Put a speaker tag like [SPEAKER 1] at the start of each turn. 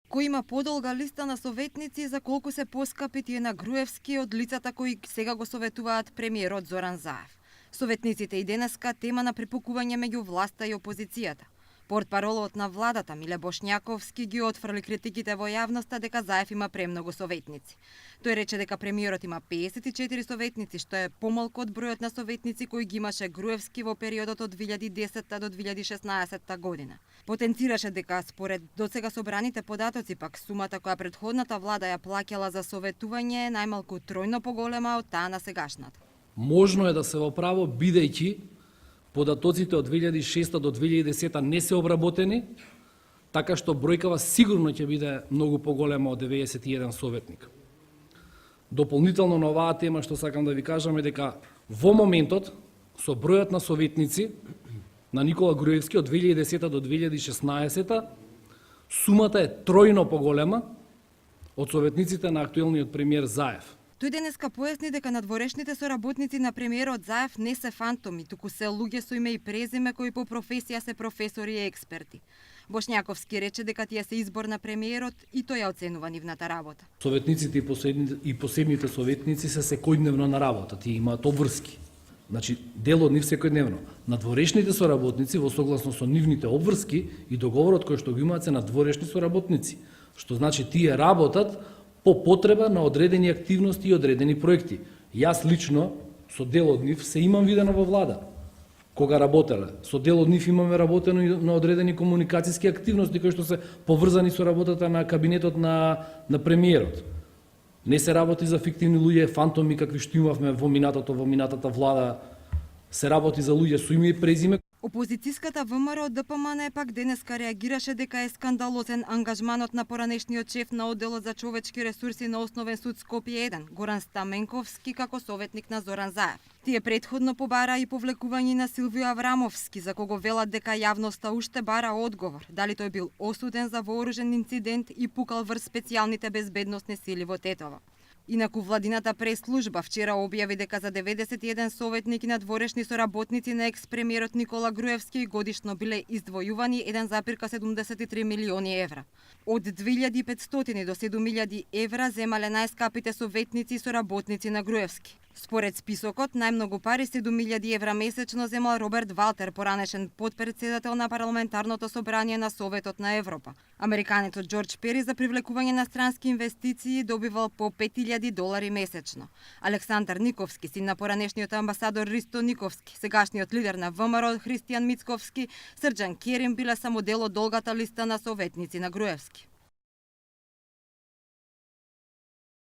[SPEAKER 1] Кој има подолга листа на советници за колку се поскапи тие на Груевски од лицата кои сега го советуваат премиерот Зоран Заев. Советниците и денеска тема на препукување меѓу власта и опозицијата. Портпаролот на владата Миле Бошњаковски ги отфрли критиките во јавноста дека Заев има премногу советници. Тој рече дека премиерот има 54 советници, што е помалку од бројот на советници кои ги имаше Груевски во периодот од 2010 до 2016 година. Потенцираше дека според досега собраните податоци пак сумата која претходната влада ја плаќала за советување е најмалку тројно поголема од таа на сегашната.
[SPEAKER 2] Можно е да се во право бидејќи податоците од 2006 до 2010 не се обработени, така што бројкава сигурно ќе биде многу поголема од 91 советник. Дополнително на оваа тема што сакам да ви кажам е дека во моментот со бројот на советници на Никола Груевски од 2010 до 2016 сумата е тројно поголема од советниците на актуелниот премиер Заев.
[SPEAKER 1] Тој денеска појасни дека надворешните соработници на премиерот Заев не се фантоми, туку се луѓе со име и презиме кои по професија се професори и експерти. Бошњаковски рече дека тие се избор на премиерот и тој ја оценува нивната работа.
[SPEAKER 2] Советниците и посебните советници се секојдневно на работа, тие имаат обврски. Значи, дел од нив секојдневно. Надворешните соработници во согласно со нивните обврски и договорот кој што го имаат се надворешни соработници, што значи тие работат по потреба на одредени активности и одредени проекти. Јас лично со дел од нив се имам видено во влада. Кога работеле, со дел од нив имаме работено и на одредени комуникацијски активности кои што се поврзани со работата на кабинетот на премиерот. Не се работи за фиктивни луѓе, фантоми какви што имавме во минатата влада. Се работи за луѓе со име и презиме.
[SPEAKER 1] Опозицијската ВМРО ДПМН пак денеска реагираше дека е скандалозен ангажманот на поранешниот шеф на одделот за човечки ресурси на Основен суд Скопје 1, Горан Стаменковски, како советник на Зоран Заев. Тие претходно побара и повлекување на Силвио Аврамовски, за кого велат дека јавноста уште бара одговор, дали тој бил осуден за вооружен инцидент и пукал врз специјалните безбедносни сили во Тетово. Инаку владината прес-служба вчера објави дека за 91 советник и надворешни соработници на екс-премиерот Никола Груевски годишно биле издвојувани 1,73 милиони евра. Од 2500 до 7000 евра земале најскапите советници и соработници на Груевски. Според списокот, најмногу пари 7000 евра месечно земал Роберт Валтер, поранешен подпредседател на парламентарното собрание на Советот на Европа. Американецот Џорџ Пери за привлекување на странски инвестиции добивал по $5000 месечно. Александар Никовски, син на поранешниот амбасадор Ристо Никовски, сегашниот лидер на ВМРО Христијан Мицковски, Срџан Керим биле само дел од долгата листа на советници на Груевски.